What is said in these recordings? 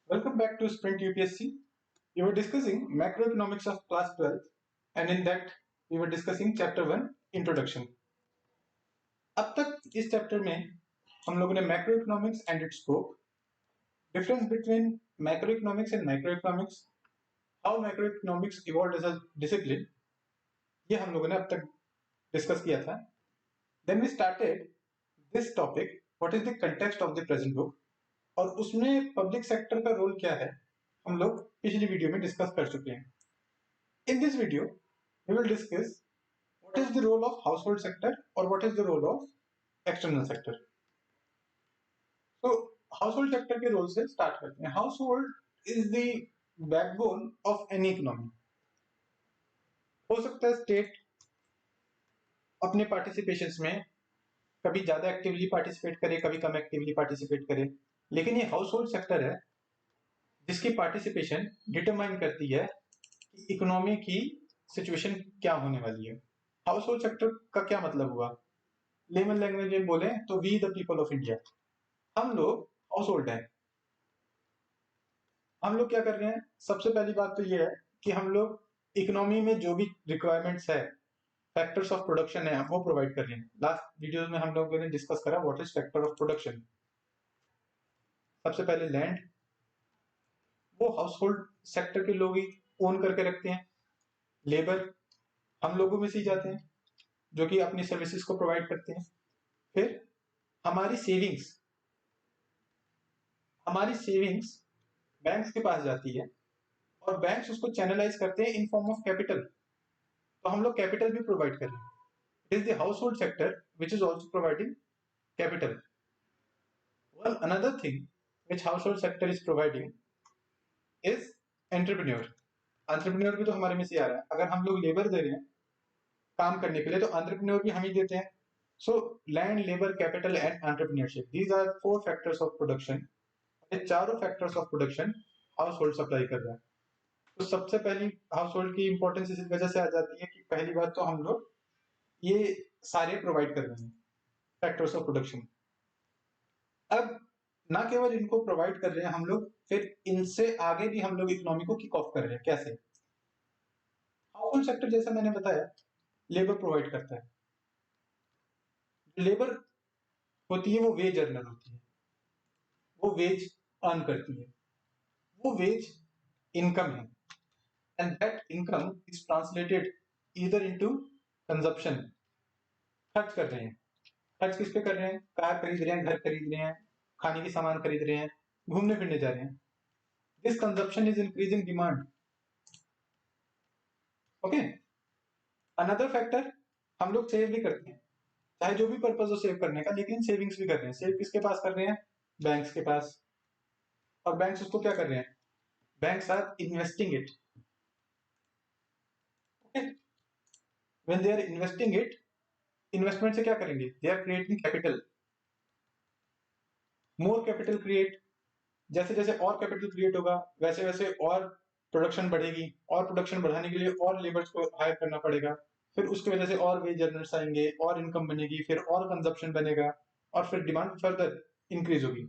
Welcome back to Sprint UPSC. We were discussing macroeconomics of class 12 and in that we were discussing chapter 1 introduction. अब तक इस chapter में हम लोगों ने macroeconomics and its scope, difference between macroeconomics and microeconomics, how macroeconomics evolved as a discipline, ये हम लोगों ने अब तक डिस्कस किया था. Then we started this topic, what is the context of the present book, और उसमें पब्लिक सेक्टर का रोल क्या है हम लोग पिछली वीडियो में डिस्कस कर चुके हैं. In this video, we will discuss what is the role of household sector or what is the role of external sector. So, household sector के रोल से स्टार्ट करते हैं. Household is the backbone of any economy. हो सकता है state अपने participations में कभी ज्यादा एक्टिवली पार्टिसिपेट करे, कभी कम एक्टिवली पार्टिसिपेट करे, लेकिन ये हाउसहोल्ड सेक्टर है जिसकी पार्टिसिपेशन डिटरमाइन करती है कि इकोनॉमी की सिचुएशन क्या होने वाली है. हाउसहोल्ड सेक्टर का क्या मतलब हुआ? लेमन लैंग्वेज में बोले तो we the people of India, हम लोग हाउसहोल्ड हैं. हम लोग क्या कर रहे हैं? सबसे पहली बात तो ये है कि हम लोग इकोनॉमी में जो भी रिक्वायरमेंट्स है, फैक्टर्स ऑफ प्रोडक्शन है, वो प्रोवाइड कर रहे हैं. लास्ट वीडियो में हम लोगों ने डिस्कस करा what is factor of production. सबसे पहले लैंड, वो हाउसहोल्ड सेक्टर के लोग ही ओन करके रखते हैं. लेबर हम लोगों में से ही जाते हैं जो कि अपनी सर्विसेज को प्रोवाइड करते हैं. फिर हमारी सेविंग्स बैंक्स के पास जाती है और बैंक्स उसको चैनलाइज करते हैं इन फॉर्म ऑफ कैपिटल. तो हम लोग कैपिटल भी प्रोवाइड कर रहे हैं. It is the household sector which is also providing capital. Well, another thing which household sector is providing is entrepreneur. Entrepreneur भी तो हमारे में से आ रहा है. अगर हम लोग लेबर दे रहे हैं काम करने के लिए तो एंटरप्रेन्योर भी हम ही देते हैं. So land, labour, capital and entrepreneurship, these are 4 factors of production. ये चारों factors of production household supply कर रहा है. तो सबसे पहली हाउस होल्ड की इंपॉर्टेंस इस वजह से आ जाती है कि पहली बात तो हम लोग ये सारे प्रोवाइड कर रहे हैं फैक्टर्स ऑफ प्रोडक्शन. अब ना केवल इनको प्रोवाइड कर रहे हैं हम लोग, फिर इनसे आगे भी हम लोग इकोनॉमी को किक ऑफ कर रहे हैं. कैसे? हाउस होल्ड सेक्टर जैसा मैंने बताया लेबर प्रोवाइड करता है. लेबर होती है वो वेज अर्नर होती है, वो वेज अर्न करती है, वो वेज इनकम है. And that income is translated either into consumption. खर्च कर रहे हैं. खर्च किस पे कर रहे हैं? कार खरीद रहे हैं, घर खरीद रहे हैं, खाने की सामान खरीद रहे हैं, घूमने फिरने जा रहे हैं. This consumption is increasing demand. Okay. Another factor, हम लोग सेव भी करते हैं, चाहे जो भी पर्पज हो सेव करने का, लेकिन सेविंग्स भी कर रहे हैं. सेव किसके पास कर रहे हैं? बैंक्स के पास. और बैंक्स उसको क्या कर रहे हैं? Banks are investing it. Okay. When they are investing it, investment से क्या करेंगे? They are creating capital. More capital create, जैसे जैसे और कैपिटल क्रिएट होगा वैसे वैसे और प्रोडक्शन बढ़ेगी, और प्रोडक्शन बढ़ाने के लिए और लेबर्स को हायर करना पड़ेगा. फिर उसकी वजह से और वेज अर्नर्स आएंगे, और इनकम बनेगी, फिर और कंजप्शन बनेगा, और फिर डिमांड फर्दर इंक्रीज होगी.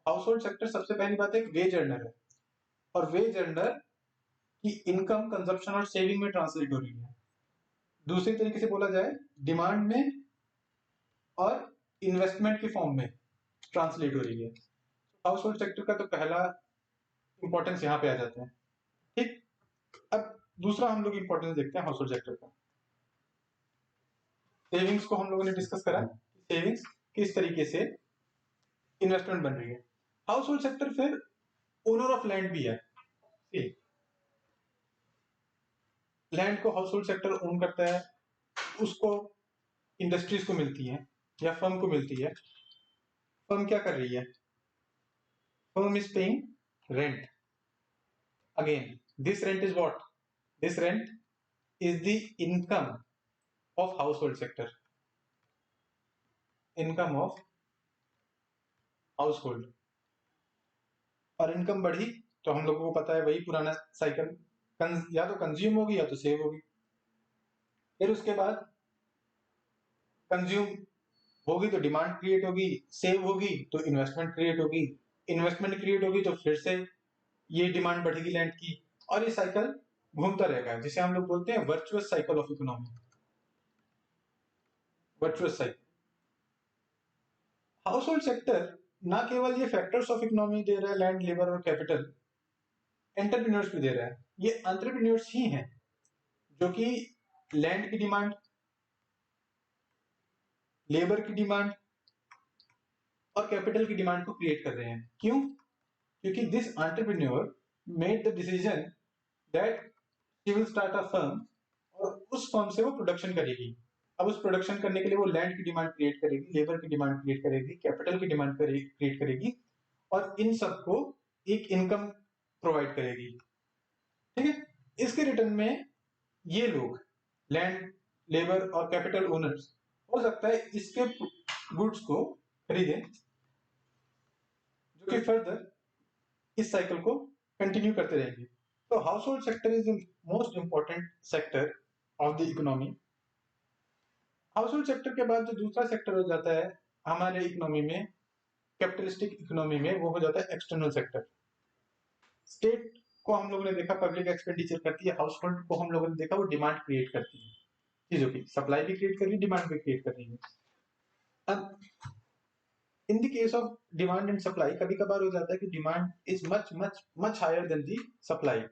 हाउस होल्ड सेक्टर सबसे पहली बात है वेज अर्नर है, और वेज अर्नर की इनकम कंजप्शन और सेविंग में ट्रांसलेट हो रही है. दूसरी तरीके से बोला जाए, डिमांड में और इन्वेस्टमेंट के फॉर्म में ट्रांसलेट हो रही है. हाउस होल्ड सेक्टर का तो पहला इंपॉर्टेंस यहां पे आ जाता है. ठीक. अब दूसरा हम लोग इंपॉर्टेंस देखते हैं हाउस होल्ड सेक्टर का. सेविंग्स को हम लोगों ने डिस्कस करा, सेविंग्स किस तरीके से इन्वेस्टमेंट बन रही है. हाउस होल्ड सेक्टर फिर ओनर ऑफ लैंड भी है. लैंड को हाउस होल्ड सेक्टर ओन करता है, उसको इंडस्ट्रीज को मिलती है या फर्म को मिलती है. फर्म क्या कर रही है? Firm is paying rent. Again this rent is what? This rent is the income of household sector. Income of household. और इनकम बढ़ी तो हम लोगों को पता है वही पुराना साइकिल, या तो कंज्यूम होगी या तो सेव होगी. फिर उसके बाद कंज्यूम होगी तो डिमांड क्रिएट होगी, सेव होगी तो इन्वेस्टमेंट क्रिएट होगी, इन्वेस्टमेंट क्रिएट होगी तो फिर से ये डिमांड बढ़ेगी लैंड की, और ये साइकिल घूमता रहेगा, जिसे हम लोग बोलते हैं virtuous cycle of economy, virtuous cycle. House hold sector ना केवल ये फैक्टर्स ऑफ इकोनॉमी दे रहा है, लैंड, लेबर और कैपिटल, एंटरप्रेन्योर्स भी दे रहा है। ये एंटरप्रेन्योर्स ही हैं जो कि लैंड की डिमांड, लेबर की डिमांड और कैपिटल की डिमांड को क्रिएट कर रहे हैं। क्यों? क्योंकि this entrepreneur made the decision that she will start a firm, और उस फर्म से वो प्रोडक्शन करेगी। अब उस प्रोडक्शन करने के लिए वो लैंड की डिमांड क्रिएट करेगी, लेबर की डिमांड क्रिएट करेगी, कैपिटल की डिमांड क्रिएट करेगी, और इन सबको एक इनकम प्रोवाइड करेगी। ठीक है, इसके रिटर्न में ये लोग लैंड, लेबर और कैपिटल ओनर्स हो सकता है इसके गुड्स को खरीदें, जो कि फर्दर इस साइकिल को कंटिन्यू करते रहेंगे। तो house hold sector is the most important sector of the economy. House hold sector के बाद जो दूसरा सेक्टर हो जाता है हमारे इकोनॉमी में, कैपिटलिस्टिक इकोनॉमी में, वो हो जाता है एक्सटर्नल सेक्टर। स्टेट को हम लोगों ने देखा पब्लिक एक्सपेंडिचर करती है, हाउस होल्ड को हम लोगों ने देखा वो डिमांड क्रिएट करती है, चीजों की सप्लाई भी क्रिएट कर रही है, डिमांड भी क्रिएट कर रही है। अब in the case of demand and supply कभी कभार हो जाता है कि demand is much much much higher than the supply.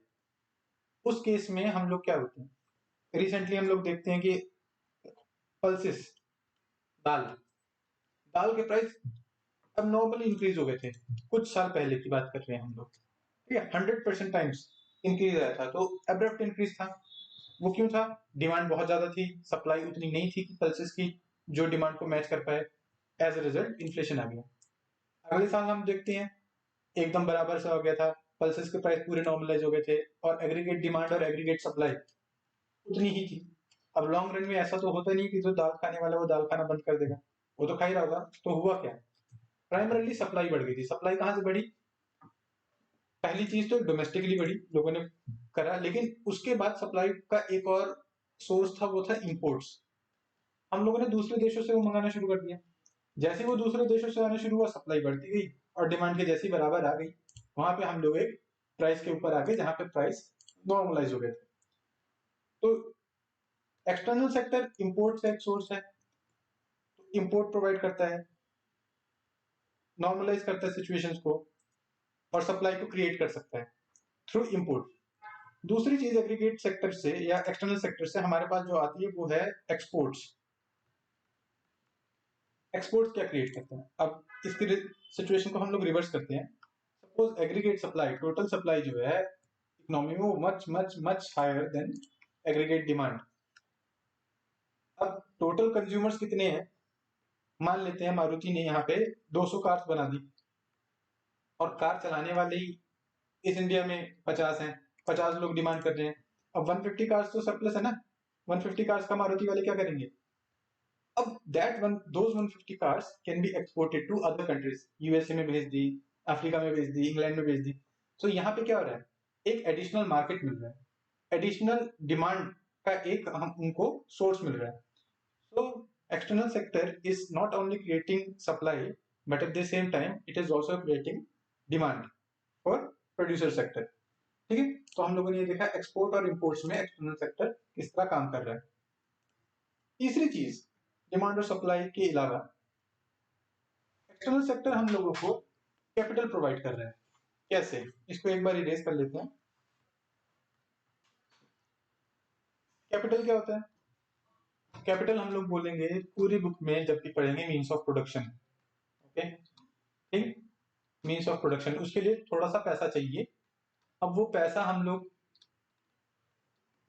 उस केस में हम लोग क्या होते हैं, रिसेंटली हम लोग देखते हैं कि पल्सेस, दाल दाल के प्राइस अब नॉर्मली इंक्रीज हो गए थे, कुछ साल पहले की बात कर रहे हैं हम लोग। ठीक है, 100% टाइम्स इंक्रीज आया था, तो एब्रप्ट इंक्रीज था। वो क्यों था? डिमांड बहुत ज्यादा थी, सप्लाई उतनी नहीं थी कि पल्सेस की जो डिमांड को मैच कर पाए। एज ए रिजल्ट इन्फ्लेशन आ गया। अगले साल हम देखते हैं एकदम बराबर सा हो गया था, पल्सेस के प्राइस पूरे नॉर्मलाइज हो गए थे, और एग्रीगेट डिमांड और एग्रीगेट सप्लाई उतनी ही थी। अब लॉन्ग रन में ऐसा तो होता नहीं कि जो दाल खाने वाला वो दाल खाना बंद कर देगा, वो तो खा ही रहा होगा। तो हुआ क्या? प्राइमरली सप्लाई बढ़ गई थी। सप्लाई कहां से बढ़ी? पहली चीज तो डोमेस्टिकली बढ़ी, लोगों ने करा, लेकिन उसके बाद सप्लाई का एक और सोर्स था, वो था इंपोर्ट्स। हम लोगों ने दूसरे देशों से वो मंगाना शुरू कर दिया। जैसे वो दूसरे देशों से आना शुरू हुआ, सप्लाई बढ़ती गई और डिमांड के जैसी बराबर आ गई, वहां पे हम लोग एक प्राइस के ऊपर आ गए जहां पे प्राइस नॉर्मलाइज हो गए थे। तो एक्सटर्नल सेक्टर इंपोर्ट से एक सोर्स है, तो इंपोर्ट प्रोवाइड करता है, नॉर्मलाइज करता है सिचुएशंस को, और सप्लाई को क्रिएट कर सकता है थ्रू इंपोर्ट। दूसरी चीज एग्रीगेट सेक्टर से या एक्सटर्नल सेक्टर से हमारे पास जो आती है वो है एक्सपोर्ट्स। एक्सपोर्ट्स क्या क्रिएट करते हैं? अब इसकी सिचुएशन को हम लोग रिवर्स करते हैं। Suppose aggregate supply, total supply जो है इकोनॉमी में, वो much much much higher than aggregate demand. अब टोटल कंज्यूमर्स कितने हैं? मान लेते हैं मारुति ने यहाँ पे 200 कार्स बना दी, और कार चलाने वाले ही इस इंडिया में 50 हैं, 50 लोग डिमांड कर रहे हैं। अब 150 कार्स तो सरप्लस है ना, 150 कार्स का मारुति वाले क्या करेंगे? अब that one those 150 cars can be exported to other countries, USA में भेज दी, अफ्रीका में भेज दी, इंग्लैंड में भेज दी। तो यहाँ पे क्या हो रहा है? एक एडिशनल मार्केट मिल रहा है, एडिशनल डिमांड का एक हम उनको सोर्स मिल रहा है। So external sector is not only creating supply, but at the same time it is also creating demand for producer sector। ठीक है, तो हम लोगों ने ये देखा एक्सपोर्ट और इंपोर्ट्स में एक्सटर्नल सेक्टर किस तरह काम कर रहा है। तीसरी चीज, डिमांड और सप्लाई के अलावा एक्सटर्नल सेक्टर हम लोगों को कैपिटल प्रोवाइड कर रहा है। कैसे? इसको एक बार इरेज कर लेते हैं। कैपिटल क्या होता है? कैपिटल हम लोग बोलेंगे पूरी बुक में जब भी पढ़ेंगे मीन्स ऑफ प्रोडक्शन। ओके, ठीक, मीन्स ऑफ प्रोडक्शन, उसके लिए थोड़ा सा पैसा चाहिए। अब वो पैसा हम लोग,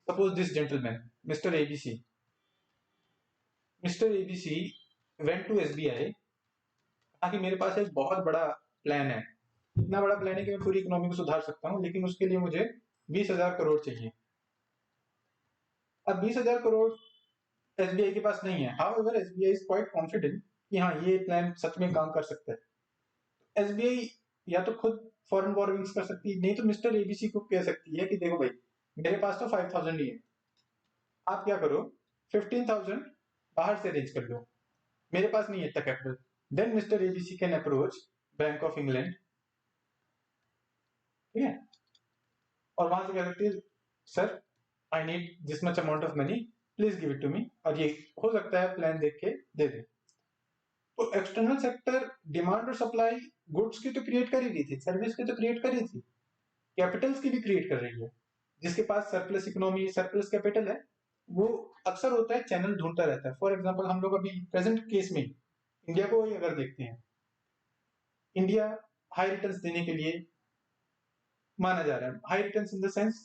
suppose this gentleman mister ABC, mister ABC went to SBI, कहा कि मेरे पास एक बहुत बड़ा प्लान है, इतना बड़ा प्लान है कि मैं पूरी इकोनॉमी को सुधार सकता हूँ, लेकिन उसके लिए मुझे 20,000 करोड़ चाहिए। अब 20,000 करोड़ एसबीआई के पास नहीं है। However SBI is quite confident कि हाँ ये प्लान सच में काम कर सकता है। एसबीआई या तो खुद फॉरेन बोरोविंग्स कर सकती है, नहीं तो मिस्टर एबीसी को कह सकती है कि देखो भाई मेरे पास तो 5,000 ही है, आप क्या करो 15,000 बाहर से अरेंज कर लो, मेरे पास नहीं है इतना capital. Then mister ABC can approach Bank of England. ठीक है, और वहां से क्या करती है, sir I need this much amount of money, please give it to me, और ये हो सकता है प्लान देख के दे दे। तो एक्सटर्नल सेक्टर डिमांड और सप्लाई गुड्स की तो क्रिएट कर ही रही थी, सर्विस की तो क्रिएट कर ही थी, कैपिटल्स की भी क्रिएट कर रही है। जिसके पास सरप्लस इकोनॉमी सरप्लस कैपिटल है वो अक्सर होता है चैनल ढूंढता रहता है। फॉर एग्जांपल हम लोग अभी प्रेजेंट केस में इंडिया को ही अगर देखते हैं, इंडिया हाई रिटर्न्स देने के लिए माना जा रहा है, high returns in the sense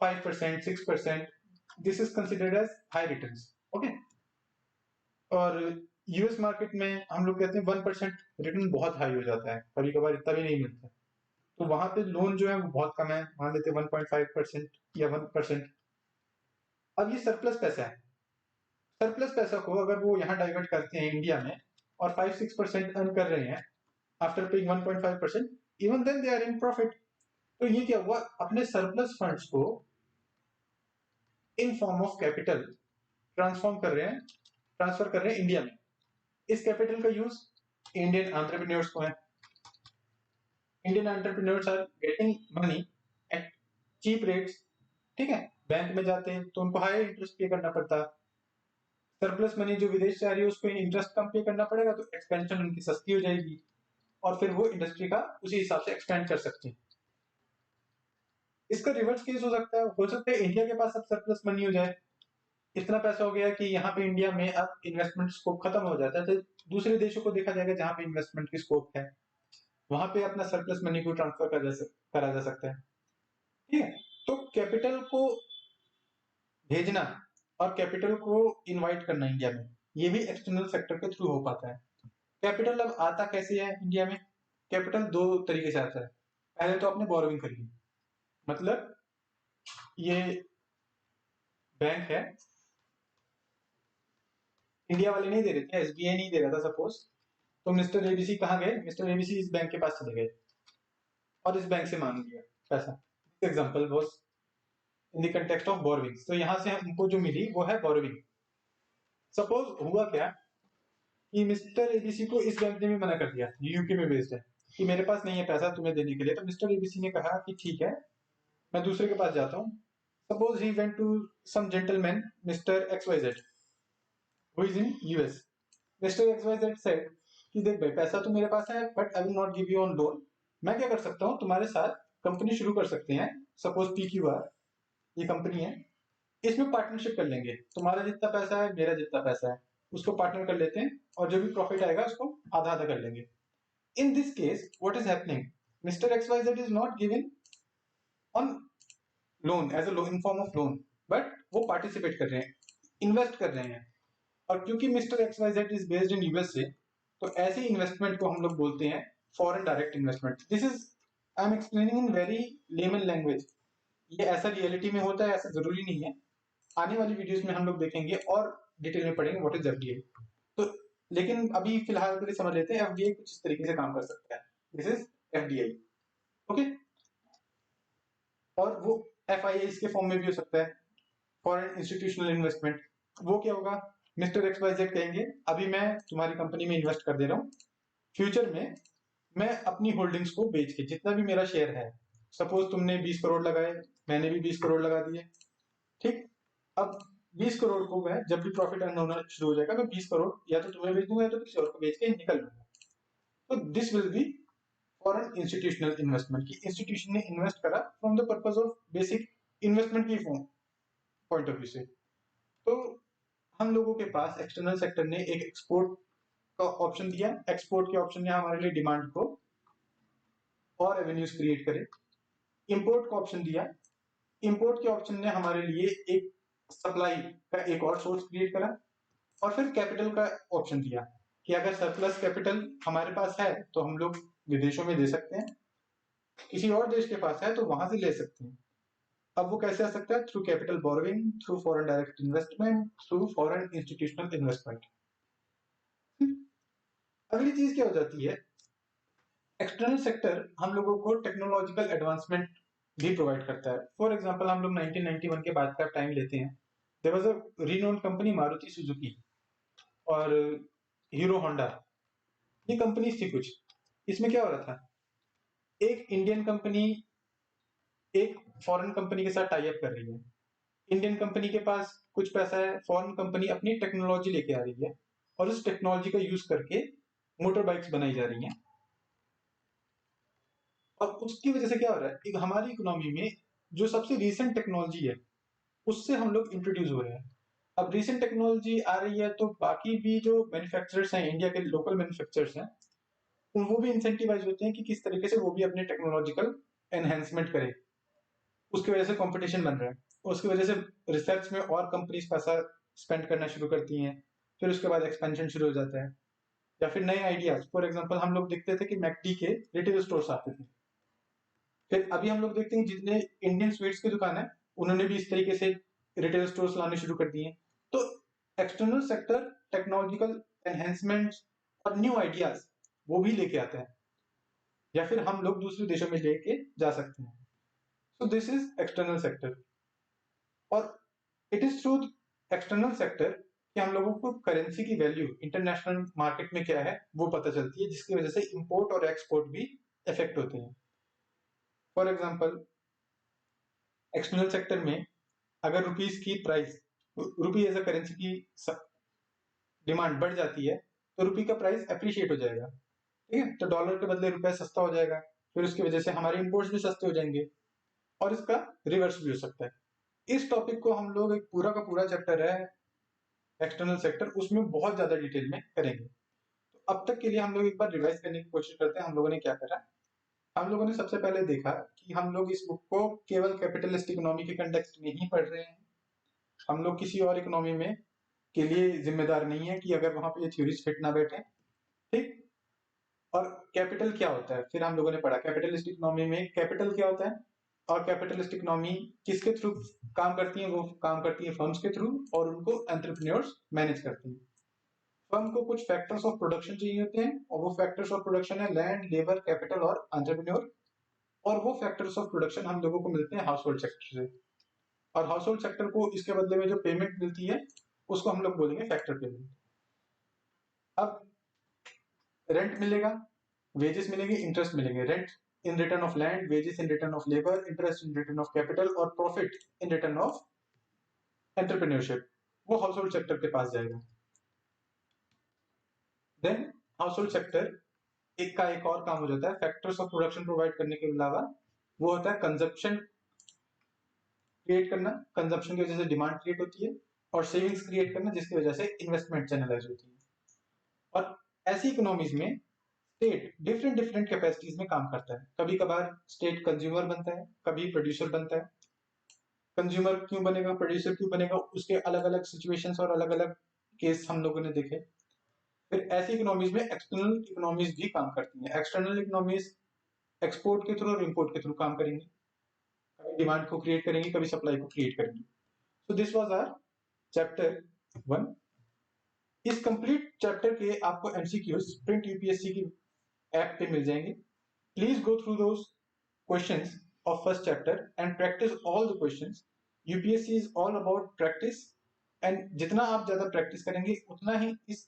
5% 6%, this is considered as high returns, okay. और यूएस मार्केट में हम लोग कहते हैं 1% रिटर्न बहुत हाई हो जाता है, कभी कभार इतना भी नहीं मिलता, तो वहां पे लोन जो है वो बहुत कम है, मान लेते हैं 1.5% या 1%। अब ये सरप्लस पैसा है, सरप्लस पैसा को अगर वो यहाँ डाइवर्ट करते हैं इंडिया में और 5-6% अर्न कर रहे हैं after paying 1.5%, even then they are in profit. तो ये क्या हुआ, अपने सरप्लस फंड्स को in form of capital transfer कर रहे हैं इंडिया में। इस कैपिटल का यूज इंडियन एंटरप्रेन्योर्स को है, Indian entrepreneurs are getting money at cheap rates, ठीक है। बैंक में जाते हैं तो उनको हाई इंटरेस्ट पे करना पड़ता है, सरप्लस मनी जो विदेश से आ रही है उसको इंटरेस्ट कम पे करना पड़ेगा, तो एक्सपेंशन उनकी सस्ती हो जाएगी और फिर वो इंडस्ट्री का उसी हिसाब से एक्सपेंड कर सकते हैं। इसका रिवर्स केस हो सकता है इंडिया के पास अब सरप्लस मनी हो जाए, इतना पैसा हो गया कि यहाँ पे इंडिया में अब इन्वेस्टमेंट स्कोप खत्म हो जाता है, तो दूसरे देशों को देखा जाएगा जहां पे इन्वेस्टमेंट की स्कोप है, वहां पे अपना सरप्लस मनी को ट्रांसफर करा जा सकता है, ठीक है। तो कैपिटल को भेजना और कैपिटल को इनवाइट करना इंडिया में, ये भी एक्सटर्नल सेक्टर के थ्रू हो पाता है। कैपिटल अब आता कैसे है इंडिया में, कैपिटल दो तरीके से आता है। पहले तो आपने बोरोविंग करी, मतलब ये बैंक है, इंडिया वाले नहीं दे रहे थे, एसबीआई नहीं दे रहा था सपोज, तो मिस्टर एबीसी कहाँ गए, मिस्टर एबीसी इस बैंक के पास चले गए और इस बैंक से मांग लिया पैसा। Example was in the context of borrowing, तो यहाँ से हमको जो मिली वो है बोरोविंग। सपोज हुआ क्या कि मिस्टर एबीसी को इस बैंक ने भी मना कर दिया, यूके में बेस्ड है, कि मेरे पास नहीं है पैसा तुम्हें देने के लिए, तो मिस्टर एबीसी ने कहा कि ठीक है मैं दूसरे के पास जाता हूँ। Suppose he went to some gentleman mister XYZ who is in US. Mister XYZ said कि देख भाई पैसा तो मेरे पास है but I will not give you on loan, मैं क्या कर सकता हूँ तुम्हारे साथ कंपनी शुरू कर सकते हैं, सपोज PQR ये कंपनी है, इसमें पार्टनरशिप कर लेंगे, तुम्हारा जितना पैसा है मेरा जितना पैसा है उसको पार्टनर कर लेते हैं और जो भी प्रॉफिट आएगा उसको आधा आधा कर लेंगे। In this case what is happening, mister XYZ is not giving on loan as a loan in form of loan, but वो पार्टिसिपेट कर रहे हैं, इन्वेस्ट कर रहे हैं। और क्योंकि mister XYZ is based in USA, तो ऐसे इन्वेस्टमेंट को हम लोग बोलते हैं foreign direct investment. This is I am explaining in very layman language, ये ऐसा रियलिटी में होता है ऐसा जरूरी नहीं है, आने वाली वीडियोस में हम लोग देखेंगे और डिटेल में पढ़ेंगे व्हाट इज एफडीआई। तो लेकिन अभी फिलहाल के लिए समझ लेते हैं एफडीआई कुछ इस तरीके से काम कर सकता है, दिस इज एफडीआई, ओके। और वो एफआईआई के फॉर्म में भी हो सकता है, फॉरेन इंस्टीट्यूशनल इन्वेस्टमेंट। वो क्या होगा, मिस्टर XYZ कहेंगे अभी मैं तुम्हारी कंपनी में इन्वेस्ट कर दे रहा हूँ, फ्यूचर में मैं अपनी होल्डिंग्स को बेच के जितना भी मेरा शेयर है, सपोज तुमने 20 करोड़ लगाए, मैंने भी 20 करोड़ लगा दिए, ठीक। अब 20 करोड़ को मैं जब भी प्रॉफिट अर्न होना शुरू हो जाएगा मैं 20 करोड़ या तो तुम्हें बेच दूंगा या तो किसी और को बेच के निकल लूंगा। तो this will be foreign institutional investment, की इंस्टीट्यूशन ने इन्वेस्ट करा from the purpose of basic investment की पॉइंट ऑफ व्यू से। तो हम लोगों के पास एक्सटर्नल सेक्टर ने एक एक्सपोर्ट का ऑप्शन दिया, एक्सपोर्ट के ऑप्शन ने हमारे लिए डिमांड को और रेवेन्यूज क्रिएट करे। इंपोर्ट का ऑप्शन दिया, इंपोर्ट के ऑप्शन ने हमारे लिए एक सप्लाई का एक और सोर्स क्रिएट करा। और फिर कैपिटल का ऑप्शन दिया कि अगर सरप्लस कैपिटल हमारे पास है तो हम लोग विदेशों में दे सकते हैं, किसी और देश के पास है तो वहां से ले सकते हैं। अब वो कैसे आ सकता है, through capital borrowing, through foreign direct investment, through foreign institutional investment. अगली चीज क्या हो जाती है, एक्सटर्नल सेक्टर हम लोगों को टेक्नोलॉजिकल एडवांसमेंट भी प्रोवाइड करता है। फॉर एग्जांपल हम लोग 1991 के बाद का टाइम लेते हैं, there was a renowned company Maruti Suzuki और हीरो होंडा, ये कंपनी थी कुछ। इसमें क्या हो रहा था, एक इंडियन कंपनी एक फॉरेन कंपनी के साथ टाई अप कर रही है, इंडियन कंपनी के पास कुछ पैसा है, फॉरेन कंपनी अपनी टेक्नोलॉजी लेके आ रही है और उस टेक्नोलॉजी का यूज करके मोटर बाइक्स बनाई जा रही हैं। और उसकी वजह से क्या हो रहा है, एक हमारी इकोनॉमी में जो सबसे रीसेंट टेक्नोलॉजी है उससे हम लोग इंट्रोड्यूस हो रहे हैं। अब रीसेंट टेक्नोलॉजी आ रही है तो बाकी भी जो मैन्युफैक्चरर्स हैं, इंडिया के लोकल मैन्युफैक्चरर्स हैं, वो भी इंसेंटिवाइज होते हैं कि किस तरीके से वो भी अपने टेक्नोलॉजिकल एनहेंसमेंट करें। उसकी वजह से कंपटीशन बन रहा है, उसकी वजह से रिसर्च में और कंपनीज पैसा स्पेंड करना शुरू करती हैं, फिर उसके बाद एक्सपेंशन शुरू हो जाता है। या फिर नए आइडियाज, फॉर एग्जांपल हम लोग देखते थे कि मैकडी के रिटेल स्टोर्स आते थे, फिर अभी हम लोग देखते हैं जितने इंडियन स्वीट्स की दुकान है उन्होंने भी इस तरीके से रिटेल स्टोर्स लाने शुरू कर दिए। तो एक्सटर्नल सेक्टर टेक्नोलॉजिकल एनहेंसमेंट और न्यू आइडियाज वो भी लेके आता है, या फिर हम लोग दूसरे देशों में लेके जा सकते हैं। So this is external sector. और it is through external sector कि हम लोगों को करेंसी की वैल्यू इंटरनेशनल मार्केट में क्या है वो पता चलती है, जिसकी वजह से इंपोर्ट और एक्सपोर्ट भी इफेक्ट होते हैं। फॉर एग्जाम्पल एक्सटर्नल सेक्टर में अगर रुपीस की price, rupee as a currency की डिमांड बढ़ जाती है तो रुपी का प्राइस अप्रिशिएट हो जाएगा, ठीक है, तो डॉलर के बदले रुपया सस्ता हो जाएगा, फिर उसकी वजह से हमारे इंपोर्ट्स भी सस्ते हो जाएंगे और इसका रिवर्स भी हो सकता है। इस टॉपिक को हम लोग एक पूरा का पूरा चैप्टर है एक्सटर्नल सेक्टर, उसमें बहुत ज्यादा डिटेल में करेंगे। तो अब तक के लिए हम लोग एक बार रिवाइज करने की कोशिश करते हैं हम लोगों ने क्या करा। हम लोगों ने सबसे पहले देखा कि हम लोग इस बुक को केवल कैपिटलिस्ट इकोनॉमी के कंटेक्स्ट में ही पढ़ रहे हैं, हम लोग किसी और इकोनॉमी में के लिए जिम्मेदार नहीं है कि अगर वहां पे ये थ्योरीज फिट ना बैठे, ठीक। और कैपिटल क्या होता है, फिर हम लोगों ने पढ़ा कैपिटलिस्ट इकोनॉमी में कैपिटल क्या होता है, और कैपिटलिस्ट इकोनॉमी किसके थ्रू काम करती है, वो काम करती है फर्म्स के थ्रू और उनको एंटरप्रेन्योर्स मैनेज करती हैं। फर्म को कुछ फैक्टर्स ऑफ प्रोडक्शन चाहिए होते हैं और वो फैक्टर्स ऑफ प्रोडक्शन है लैंड, लेबर, कैपिटल और एंटरप्रेन्योर। और वो फैक्टर्स ऑफ प्रोडक्शन हम लोगों को मिलते हैं हाउस होल्ड सेक्टर से, और हाउस होल्ड सेक्टर को इसके बदले में जो पेमेंट मिलती है उसको हम लोग बोलेंगे फैक्टर पेमेंट। अब रेंट मिलेगा, वेजेस मिलेंगे, इंटरेस्ट मिलेंगे। Rent in return of land, wages in return of labour, interest in return of capital और profit in return of entrepreneurship, वो हाउस होल्ड सेक्टर के पास जाएगा। देन हाउस होल्ड सेक्टर एक का एक और काम हो जाता है फैक्टर्स ऑफ प्रोडक्शन प्रोवाइड करने के अलावा, वो होता है कंजप्शन क्रिएट करना, कंजप्शन की वजह से डिमांड क्रिएट होती है, और सेविंग्स क्रिएट करना जिसकी वजह से इन्वेस्टमेंट चैनलाइज होती है। और ऐसी इकोनॉमीज में स्टेट डिफरेंट डिफरेंट कैपेसिटीज में काम करता है, कभी कभार स्टेट कंज्यूमर बनता है, कभी प्रोड्यूसर बनता है। कंज्यूमर क्यों बनेगा, प्रोड्यूसर क्यों बनेगा, उसके अलग अलग सिचुएशंस और अलग अलग केस हम लोगों ने देखे। फिर ऐसी इकोनॉमीज में एक्सटर्नल इकोनॉमीज भी काम करती हैं। एक्सटर्नल इकोनॉमीज एक्सपोर्ट के थ्रू और इंपोर्ट के थ्रू काम करेंगी, कभी डिमांड को क्रिएट करेंगी, कभी सप्लाई को क्रिएट करेंगी। So this was our chapter 1। इस कंप्लीट चैप्टर के आपको एमसीक्यूज प्रिंट यूपीएससी की ऐप पे मिल जाएंगे। Please go through those questions of first chapter and practice all the questions. UPSC is all about practice and जितना आप ज्यादा प्रैक्टिस करेंगे उतना ही इस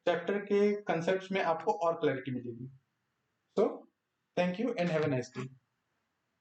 चैप्टर के कंसेप्ट्स में आपको और क्लैरिटी मिलेगी। So, thank you and have a nice day.